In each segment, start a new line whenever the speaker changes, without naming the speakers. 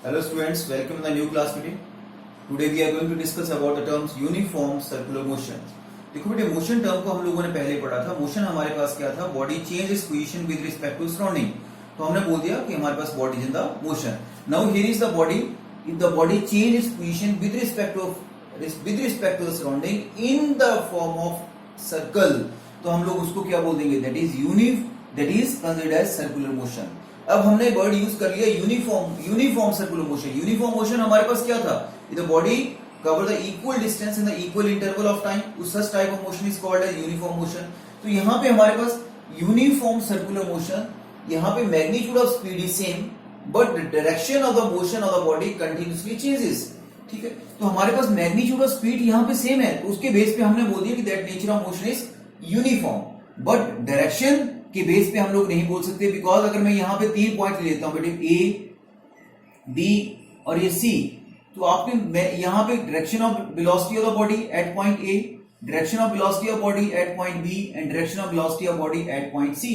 Hello students, welcome to the new class today. Today we are going to discuss about the terms uniform circular motion. देखो बेटे motion term को हम लोगों ने पहले पढ़ा था. मोशन हमारे पास क्या था? Body change its position with respect to surrounding. तो हमने बोल दिया कि हमारे पास body in the motion. Now here is the body. If the body change its position with respect to the surrounding in the form of circle, तो हम लोग उसको क्या बोल देंगे? That is considered as circular motion. अब हमने word use कर लिया uniform circular motion. Uniform motion हमारे पास क्या था? The body cover the equal distance in the equal interval of time. Such type of motion is called as uniform motion. तो यहाँ पे हमारे पास यूनिफॉर्म सर्कुलर मोशन, यहाँ पे magnitude of speed is same but the direction of the motion of the body continuously changes. ठीक है, तो हमारे पास मैग्नीट्यूड ऑफ स्पीड यहाँ पे सेम है, तो उसके बेस पे हमने बोल दिया कि that nature of motion is uniform. But direction के बेस पे हम लोग नहीं बोल सकते, बिकॉज अगर मैं यहाँ पे 3 पॉइंट लेता हूं बेटे, ए, बी और ये सी, तो आपके यहाँ पे direction of velocity of the body at point A, direction of velocity of body at point B and direction of velocity of body at point C.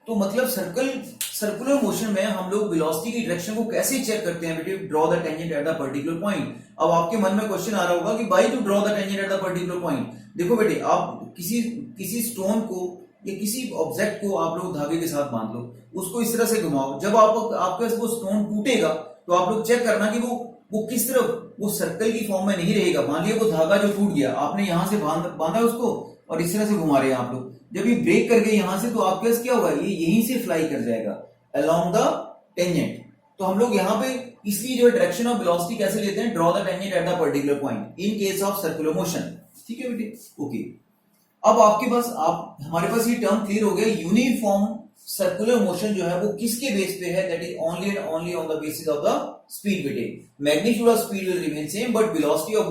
तो मतलब सर्कुलर मोशन में हम लोग वेलोसिटी की डायरेक्शन को कैसे चेक करते हैं बेटे? Draw the tangent at the particular point. अब आपके मन में क्वेश्चन आ रहा होगा कि by two draw the tangent at the particular point. देखो बेटे, आप किसी स्टोन को या किसी ऑब्जेक्ट को आप लोग धागे के साथ बांध लो, उसको इस तरह से घुमाओ. जब आपके वो स्टोन टूटेगा तो आप लोग चेक करना कि वो किस तरफ, वो सर्कल की फॉर्म में नहीं रहेगा. मान लिया वो धागा जो टूट गया, आपने यहां से बांधा उसको और इस तरह से घुमा रहे हैं आप लोग. जब ये ब्रेक कर गए यहां से, तो आपके पास क्या होगा? ये यहीं से फ्लाई कर जाएगा अलोंग द टेंजेंट. तो हम लोग यहाँ पे इसलिए जो डायरेक्शन ऑफ वेलोसिटी कैसे लेते हैं? Draw the tangent at the particular point in case of circular motion. ठीक है बेटे, ओके. अब आपके पास हमारे पास ये टर्म क्लियर हो गया. यूनिफॉर्म सर्कुलर मोशन जो है वो किसके बेस पे है? That is only and only on the basis of the speed बेटे. Magnitude of speed will remain same but velocity of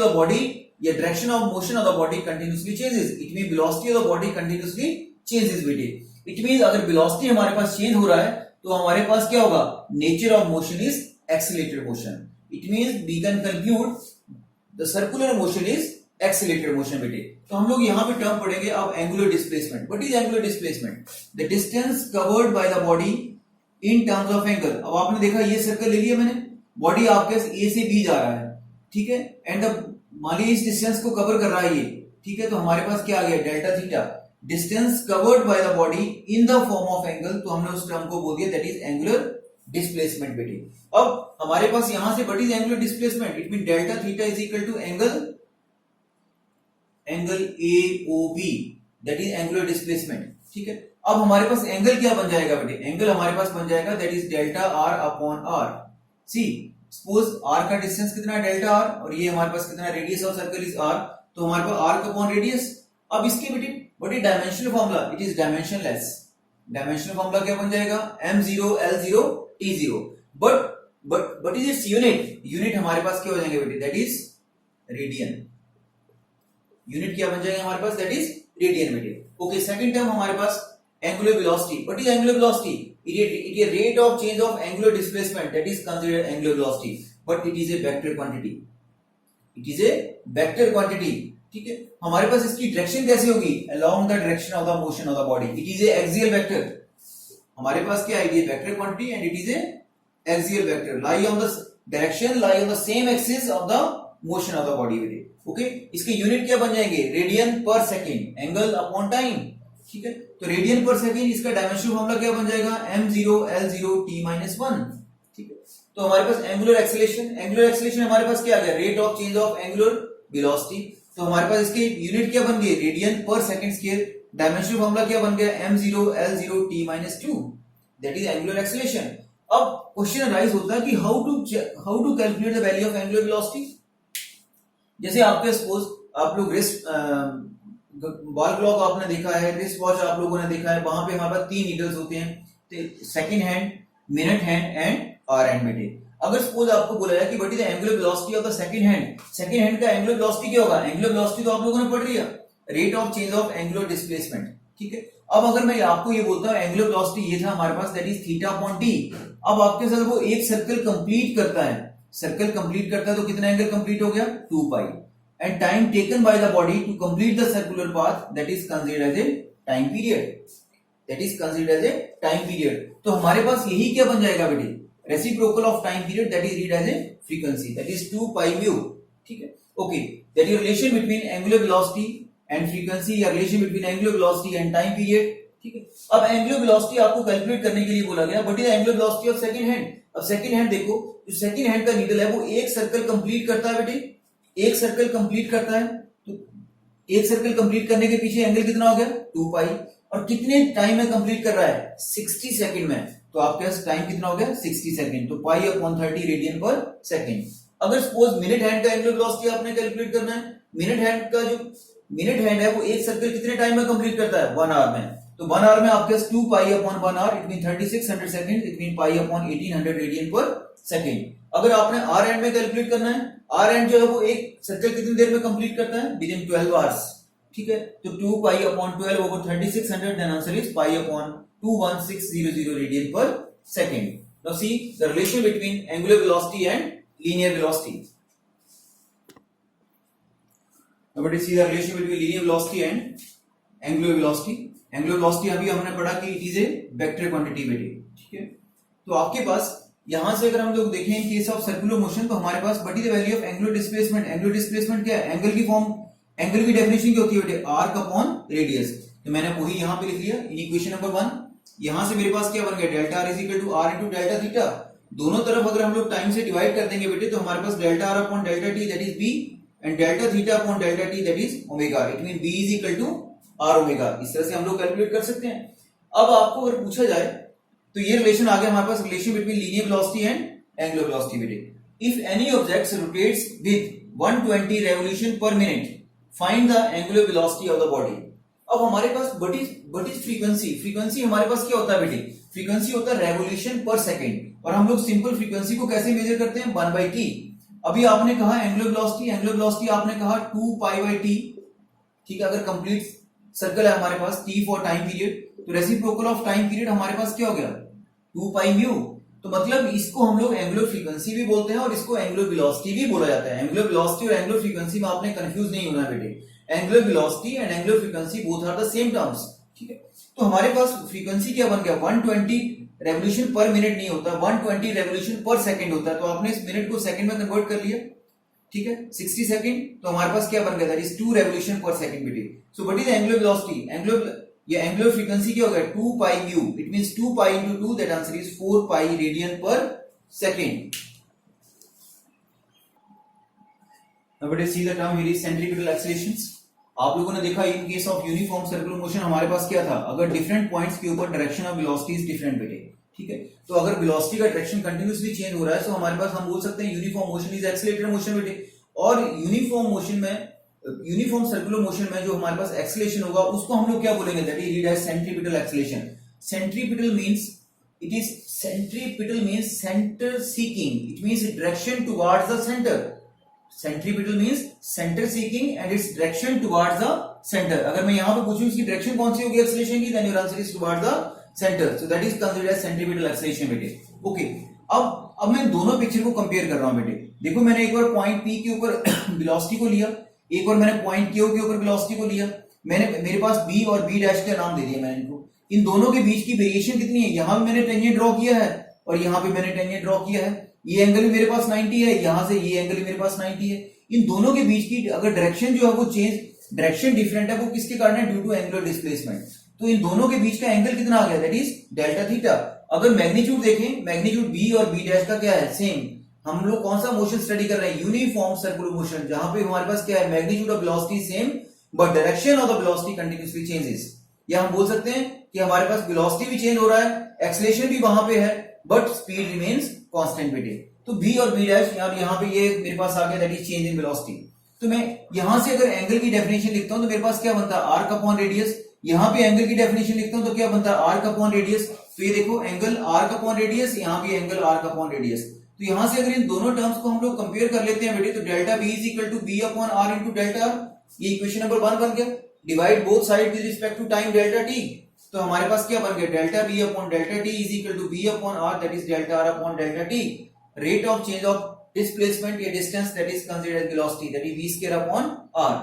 the body या direction of motion of the body continuously changes. It mean velocity of the body continuously changes बेटे. It mean अगर velocity हमारे पास change हो रहा है तो हमारे पास क्या होगा? Nature of motion is accelerated motion. It mean we can conclude the circular motion is accelerated motion बेटे. तो हम लोग यहां पे टर्म पढ़ेंगे अब angular displacement. What is angular displacement? The distance covered by the body in terms of angle. अब आपने देखा ये सर्कल ले लिया मैंने, बॉडी आपके ए से बी जा रहा है, ठीक है, एंड मान लीजिए इस डिस्टेंस को कवर कर रहा है ये, ठीक है. तो हमारे पास क्या आ गया? Delta theta. Distance covered by the body in the form of angle, तो हमने उस टर्म को बोल दिया दैट इज एंगुलर डिस्प्लेसमेंट बेटे. अब हमारे पास यहां से what is angular displacement? It mean delta theta is equal to angle AOB, that is angular displacement. ठीक है, अब हमारे पास एंगल क्या बन जाएगा बेटे? एंगल हमारे पास बन जाएगा that is delta R upon R. See suppose R का डिस्टेंस कितना है? डेल्टा R, और ये हमारे पास कितना? Radius of circle is R, तो हमारे पास R अपॉन रेडियस. अब इसके बेटे what is dimensional formula? It is dimensionless. Dimensional formula क्या बन जाएगा? M0 L0 T0. But is its unit हमारे पास क्या हो जाएंगे बेटे? That is radian. यूनिट क्या बन जाएगा हमारे पास? दैट इज रेडियन बेटे. ओके, सेकंड टर्म हमारे पास angular velocity. What is angular velocity? It is rate of change of angular displacement, that is considered angular velocity, but it is a vector quantity. It is a vector quantity. ठीक है, हमारे पास इसकी direction कैसे होगी? Along the direction of the motion of the body. It is a axial vector. हमारे पास क्या है? ये vector quantity and it is a axial vector lie on the direction, lie on the same axis of the motion of the body बेटे. Okay, इसके unit क्या बन जाएंगे? रेडियन पर सेकेंड, एंगल अपॉन टाइम. ठीक है, तो रेडियन पर सेकेंड, इसका डायमेंशनल फार्मूला क्या बन जाएगा? M0 L0 T-1. ठीक है, तो हमारे पास एंगुलर एक्सेलरेशन हमारे पास क्या आ गया? Rate of change of angular velocity. तो हमारे पास इसके यूनिट क्या बन गए? रेडियन पर सेकेंड स्क्वायर. डायमेंशनल फार्मूला क्या बन गया? M0 L0 T-2, that is angular acceleration. अब क्वेश्चन राइज होता है कि how to calculate the value of angular velocity. जैसे आपके सपोज आप लोग रिस्ट वॉल क्लॉक आपने देखा है, रिस्ट वॉच आप लोगों ने देखा है, वहां पे हमारे पास 3 नीडल्स होते हैं, second hand, minute hand and hour hand बेटे. अगर सपोज आपको बोला जाए कि what is the angular velocity of the second hand का एंगुलर वेलोसिटी क्या होगा? एंगुलर वेलोसिटी तो आप लोगों ने पढ़ लिया, rate of change of angular displacement. ठीक है, अब अगर मैं आपको ये बोलता हूं एंगुलर वेलोसिटी ये था हमारे पास, that is theta upon T. अब आपके साथ वो एक सर्कल कंप्लीट करता है, तो कितना एंगल कंप्लीट हो गया? 2 pi. And time taken by the body to complete the circular path, that is considered as a time period. तो हमारे पास यही क्या बन जाएगा बेटे? Reciprocal of time period that is read as a frequency, दैट इज 2 पाई म्यू, ठीक है। Okay, that is relation between angular velocity and frequency या relation between angular velocity and time period, ठीक है। अब एंगुलर वेलोसिटी आपको calculate करने के लिए बोला गया, but is angular velocity of second hand. अब सेकंड हैंड देखो, जो सेकंड हैंड का नीडल है वो एक सर्कल कंप्लीट करता है बेटे, एक सर्कल कंप्लीट करता है, तो एक सर्कल कंप्लीट करने के पीछे एंगल कितना हो गया 2 पाई, और कितने टाइम में कंप्लीट कर रहा है 60 सेकंड में, तो आपके पास टाइम कितना हो गया 60 सेकंड, तो pi upon 30 radian per second. अगर सपोज मिनट हैंड का एंगुलर वेलोसिटी आपने कैलकुलेट करना है, मिनट हैंड का जो मिनट हैंड है वो एक सर्कल कितने टाइम में कंप्लीट करता है 1 आवर में, तो 1 आवर में आपके पास 2 pi upon 1 hour, it mean 3600 second, it mean pi upon 1800 radian per second. अगर आपने आर एंड में कैलकुलेट करना है, आर एंड जो है वो एक सर्कल कितनी देर में कंप्लीट करता है विद इन 12 आवर्स, ठीक है, तो 2 pi upon 12 over 3600, then answer is pi upon 21600 radian per second. Now see the relation between angular velocity and linear velocity. Now let us see the relation between linear velocity and angular velocity. Angular velocity अभी हमने पढ़ा कि it is a vector quantity बेटे, ठीक है। तो आपके पास यहां से अगर हम लोग देखें in case of circular motion, तो हमारे पास what is the value of angular displacement. Angular displacement क्या है, एंगल की फॉर्म, एंगल की डेफिनेशन क्या होती है बेटे, आर्क अपॉन रेडियस। तो मैंने वही यहां पे लिख लिया इन इक्वेशन नंबर 1। यहां से मेरे पास क्या बन गया, delta R is equal to R into delta theta. दोनों तरफ अगर हम लोग टाइम से डिवाइड कर देंगे बेटे, तो हमारे पास delta R upon delta T that is B and delta theta upon delta t that is omega, it means b is equal to r omega। इस तरह से हम लोग कैलकुलेट कर सकते हैं। अब आपको अगर पूछा जाए तो ये रिलेशन आ गया हमारे पास, relation between linear velocity and angular velocity बेटे। If any object rotates with 120 revolution per minute, find the angular velocity of the body. अब हमारे पास व्हाट इज फ्रीक्वेंसी, फ्रीक्वेंसी हमारे पास क्या होता है बेटे, फ्रीक्वेंसी होता है रेवोल्यूशन पर सेकंड, और हम लोग सिंपल फ्रीक्वेंसी को कैसे मेजर करते हैं 1/t। अभी आपने कहा एंगुलर वेलोसिटी, एंगुलर वेलोसिटी आपने कहा 2 पाई बाई टी, ठीक है। अगर कंप्लीट सर्कल है हमारे पास t फॉर टाइम पीरियड, तो रेसिप्रोकल ऑफ टाइम पीरियड हमारे पास क्या हो गया 2 पाई म्यू। तो मतलब इसको हम लोग एंगुलर फ्रीक्वेंसी भी बोलते हैं और इसको एंगुलर वेलोसिटी भी बोला जाता है। एंगुलर वेलोसिटी और एंगुलर फ्रीक्वेंसी में आपने कंफ्यूज नहीं होना बेटे, angular velocity and angular frequency both are the same terms, ठीक है। तो हमारे पास फ्रीक्वेंसी क्या बन गया 120 रेवोल्यूशन पर मिनट नहीं होता, 120 रेवोल्यूशन पर सेकंड होता है, तो आपने इस मिनट को सेकंड में कन्वर्ट कर लिया, ठीक है, 60 सेकंड, तो हमारे पास क्या बन गया that is 2 revolution per second बेटे। So what is angular velocity, angular frequency क्या हो गया 2 pi mu, it means 2 pi into 2, that answer is 4 pi radian per second. Now let us see the term here is centripetal accelerations. आप लोगों ने देखा in case of uniform circular motion हमारे पास क्या था, अगर डिफरेंट पॉइंट्स के ऊपर direction of velocity is different बेटे, ठीक है। तो अगर वेलोसिटी का डायरेक्शन कंटिन्यूअसली चेंज हो रहा है, तो हमारे पास हम बोल सकते हैं uniform motion is accelerated motion बेटे। और यूनिफॉर्म मोशन में, यूनिफॉर्म सर्कुलर मोशन में जो हमारे पास एक्सेलरेशन होगा उसको हम लोग क्या बोलेंगे, that is read as centripetal acceleration. Centripetal means it is, centripetal means centre seeking, it means direction towards the centre. Centripetal means centre seeking and its direction towards the centre. अगर मैं यहां पे पूछूं इसकी डायरेक्शन कौन सी होगी acceleration की, then your answer is towards the centre, so that is considered as centripetal acceleration बेटे। ओके, अब मैं दोनों पिक्चर को कंपेयर कर रहा हूं बेटे। देखो मैंने एक बार पॉइंट P के ऊपर वेलोसिटी को लिया, एक बार मैंने पॉइंट Q के ऊपर वेलोसिटी को लिया, मैंने मेरे पास B और B डैश का नाम दे दिया मैंने इनको। इन दोनों के बीच की वेरिएशन कितनी है, यहां भी मैंने टेंजेंट ड्रॉ किया है और यहां पे मैंने टेंजेंट ड्रॉ किया है, ये एंगल भी मेरे पास 90 है, यहां से ये एंगल भी मेरे पास 90 है। इन दोनों के बीच की अगर डायरेक्शन जो है वो चेंज, डायरेक्शन डिफरेंट है, वो किसके कारण है, ड्यू टू एंगुलर डिस्प्लेसमेंट। तो इन दोनों के बीच का एंगल कितना आ गया, दैट इज डेल्टा थीटा। अगर मैग्नीट्यूड देखें, मैग्नीट्यूड B और B डैश का क्या है, सेम। हम लोग कौन सा मोशन स्टडी कर रहे हैं, यूनिफॉर्म सर्कुलर मोशन, जहां पे हमारे पास क्या है, magnitude of velocity same but direction of the velocity continuously changes. या हम बोल सकते हैं कि हमारे पास वेलोसिटी भी चेंज हो रहा है, एक्सेलरेशन भी वहां पे है, बट स्पीड रिमेन्स कांस्टेंट बेटे। तो B और B डैश यहाँ पे ये मेरे पास आ गया, that is change in velocity. तो मैं यहां से अगर एंगल की डेफिनेशन लिखता हूं तो मेरे पास क्या बनता है, आर्क अपॉन रेडियस। यहां पे एंगल की डेफिनेशन लिखता हूं तो क्या बनता है, आर्क अपॉन रेडियस। तो ये देखो एंगल आर्क अपॉन रेडियस, यहां भी एंगल आर्क अपॉन रेडियस। तो यहां से अगर इन दोनों टर्म्स को हम लोग कंपेयर कर लेते हैं बेटे, तो delta B is equal to B upon R into delta R, ये इक्वेशन नंबर 1 बन गया। Divide both side with respect to time delta t, तो हमारे पास क्या बन गया, delta B upon delta t is equal to B upon R that is delta R upon delta t। Rate of change of displacement या distance that is considered as velocity that is v square upon r।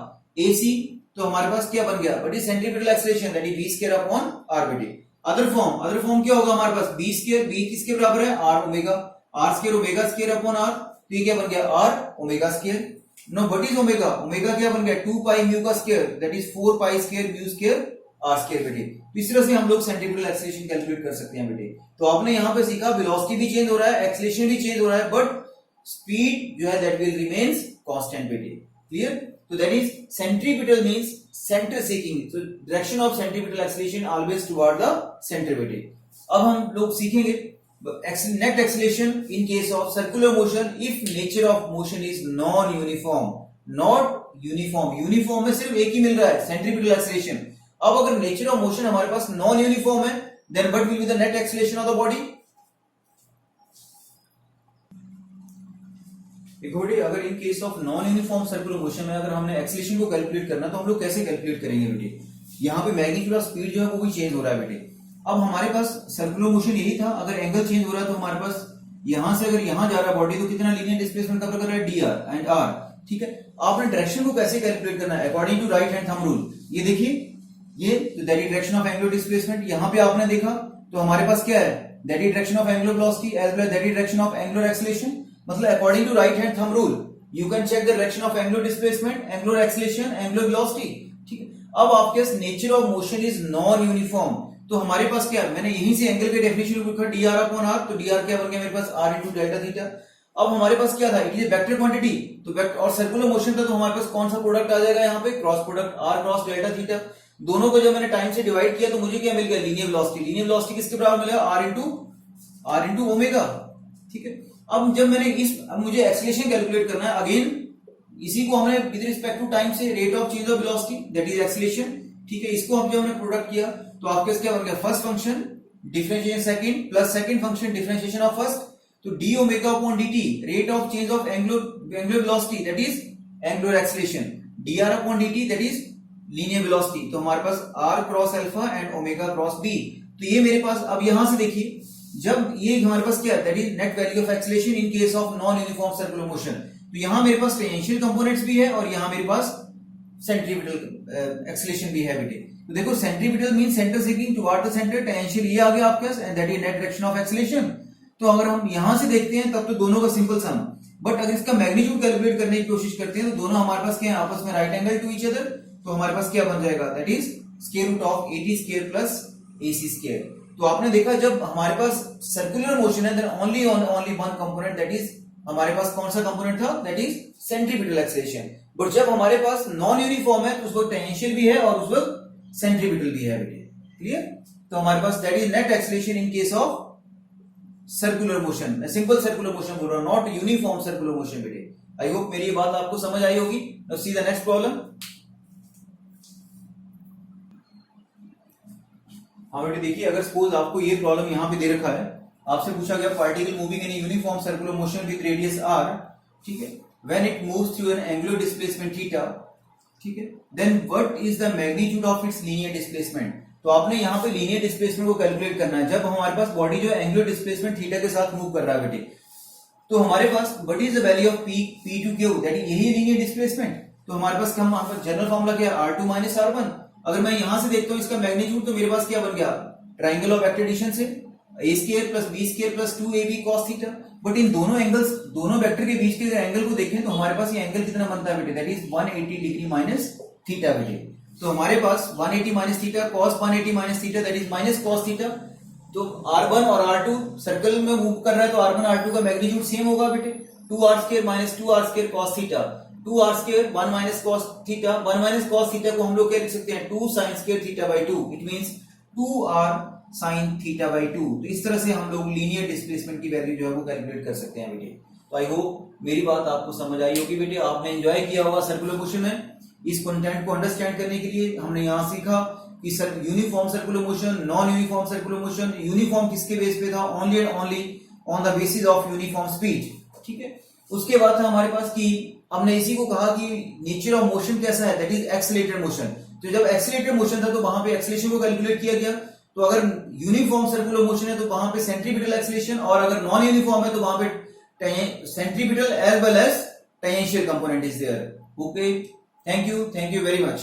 AC तो हमारे पास क्या बन गया, but is centripetal acceleration that is v square upon r बेटे। Other form क्या होगा हमारे पास, बी स्क्वायर, बी किसके बराबर है, R omega, R square omega square upon R, तो ये क्या बन गया, R omega square. No what is omega, omega क्या बन गया, 2 पाई म्यू का square, that is 4 pi square mu square R square बेटे। तो इस तरह से हम लोग सेंट्रीपिटल एक्सेलरेशन कैलकुलेट कर सकते हैं बेटे। तो आपने यहां पे सीखा वेलोसिटी भी चेंज हो रहा है, एक्सेलरेशन भी चेंज हो रहा है, बट स्पीड जो है दैट विल रिमेन्स कांस्टेंट बेटे। क्लियर? तो that is centripetal means centre seeking, so direction of centripetal acceleration always toward the center बेटे। अब हम लोग सीखेंगे net acceleration in case of circular motion if nature of motion is non uniform, not uniform, uniform में सिर्फ एक ही मिल रहा है centripetal acceleration। अब अगर nature of motion हमारे पास non uniform है, then what will be the net acceleration of the body? देखो बेटे, अगर इन case of non uniform circular motion में अगर हमने एक्सेलरेशन को कैलकुलेट करना तो हम लोग कैसे कैलकुलेट करेंगे बेटे, यहाँ पे मैग्नीट्यूड ऑफ स्पीड जो है वो भी चेंज हो रहा है बेटे। अब हमारे पास सर्कुलर मोशन यही था, अगर एंगल चेंज हो रहा है तो हमारे पास यहां से अगर यहां जा रहा है बॉडी तो कितना लीनियर डिस्प्लेसमेंट कवर कर रहा है, डी आर एंड आर। ठीक है, आपने डायरेक्शन को कैसे कैलकुलेट करना है, according to right hand thumb rule. ये देखिए, ये that is direction of angular displacement, यहाँ पे आपने देखा तो हमारे पास क्या है, that is direction of angular velocity as well as that is direction of angular acceleration. मतलब according to right hand thumb rule you can check the direction of angular displacement, angular acceleration, angular velocity। ठीक है, अब आपके पास nature of motion is non uniform, तो हमारे पास क्या है, मैंने यहीं से एंगल के डेफिनेशन लिखा डी आर अपॉन आर, तो डी आर क्या बन गया मेरे पास, आर इंटू डेल्टा थीटा। अब हमारे पास क्या था, इट इज वेक्टर क्वांटिटी, तो वेक्टर और सर्कुलर मोशन था, तो हमारे पास कौन सा प्रोडक्ट आ जाएगा यहाँ पे, cross product R cross delta theta. दोनों को जब मैंने टाइम से डिवाइड किया तो मुझे क्या मिल गया, लीनियर वेलोसिटी। लीनियर वेलोसिटी किसके बराबर मिला, आर इंटू ओमेगा। ठीक है, अब जब मैंने अब मुझे एक्सेलरेशन कैलकुलेट करना है, अगेन इसी को हमने विद रिस्पेक्ट टू टाइम से rate of change of velocity that is acceleration. ठीक है, इसको हम जब हमने प्रोडक्ट किया तो आपके क्या बन गया, first function differentiation second plus second function differentiation of first, तो D omega upon D T rate of change of angular velocity that is angular acceleration, D R upon D T that is linear velocity. तो हमारे पास R cross alpha and omega cross B. तो ये मेरे पास, अब यहां से देखिए, जब ये हमारे पास क्या है, that is net value of acceleration in case of non uniform circular motion. तो यहां मेरे पास टेंजेंशियल कंपोनेंट्स भी है और यहां मेरे पास सेंट्रीपिटल एक्सेलरेशन भी है बेटे। तो देखो, centripetal means centre seeking toward the centre, tangential ये आ गया आपके पास and that is net direction of acceleration. तो अगर हम यहां से देखते हैं तब तो दोनों का सिंपल सम, बट अगर इसका मैग्नीट्यूड कैलकुलेट करने की कोशिश करते हैं तो दोनों हमारे पास क्या है, आपस में right angle to each other, तो हमारे पास क्या बन जाएगा, that is square root of AT square plus AC square. तो आपने देखा, जब हमारे पास सर्कुलर मोशन है then only one component that is, हमारे पास कौन सा कंपोनेंट था, that is centripetal acceleration. But जब हमारे पास नॉन यूनिफॉर्म है तो उस वक्त टेंजेंशियल भी है और उस वक्त सेंट्रीपिटल भी है बेटे। क्लियर? तो हमारे पास that is net acceleration in case of circular motion, मैं सिंपल सर्कुलर मोशन बोल रहा हूं, नॉट यूनिफॉर्म सर्कुलर मोशन बेटे। आई होप मेरी ये बात आपको समझ आई होगी। Now see the next problem. हाँ बेटे देखिए, अगर सपोज आपको ये प्रॉब्लम यहां पे दे रखा है, आपसे पूछा गया particle moving in uniform circular motion with radius R, ठीक है, when it moves through an angular displacement theta, ठीक है, then what is the magnitude of its linear displacement. तो आपने यहाँ पे लीनियर डिस्प्लेसमेंट को कैलकुलेट करना है जब हमारे पास बॉडी जो एंगुलर डिस्प्लेसमेंट थीटा के साथ मूव कर रहा है बेटे। तो हमारे पास what is the value of P to Q, that is यही लीनियर डिस्प्लेसमेंट। तो हमारे पास जनरल फॉर्मूला क्या है, R2 माइनस R1। अगर मैं यहां से देखता हूं इसका मैग्नीट्यूड, तो मेरे पास क्या बन गया, ट्राइंगल ऑफ वेक्टर एडिशन से a square plus b square plus 2ab cos theta. But in दोनों एंगल्स, दोनों वेक्टर के बीच के एंगल को देखें तो हमारे पास ये एंगल कितना बनता है बेटे, that is 180 degree minus theta बेटे। तो हमारे पास 180 minus theta cos 180 minus theta that is minus cos theta. तो R1 और R2 सर्कल में मूव कर रहा है तो R1 R2 का मैग्नीट्यूड सेम होगा बेटे, 2r square minus 2r square cos theta, 2r square 1 minus cos theta, 1 minus cos theta को हम लोग क्या लिख सकते हैं, 2 sin square theta by 2, it means 2r sin theta by 2। तो इस तरह से हम लोग लीनियर डिस्प्लेसमेंट की वैल्यू जो है वो कैलकुलेट कर सकते हैं बेटे। तो आई होप मेरी बात आपको समझ आई होगी बेटे, आपने एंजॉय किया होगा सर्कुलर मोशन में। इस कंटेंट को अंडरस्टैंड करने के लिए हमने यहाँ सीखा कि sir uniform circular motion, non uniform circular motion, uniform किसके बेस पे था, only and only on the basis of uniform speed, ठीक है। उसके बाद था हमारे पास कि हमने इसी को कहा कि नेचर ऑफ मोशन कैसा है, दैट इज एक्सेलरेटेड मोशन। तो जब एक्सेलरेटेड मोशन था तो वहां पे एक्सेलरेशन को कैलकुलेट किया गया। तो अगर यूनिफॉर्म सर्कुलर मोशन है तो वहां पे सेंट्रीपिटल एक्सेलरेशन, और अगर नॉन यूनिफॉर्म है तो वहां पे centripetal as well as tangential component is there. Okay, thank you very much.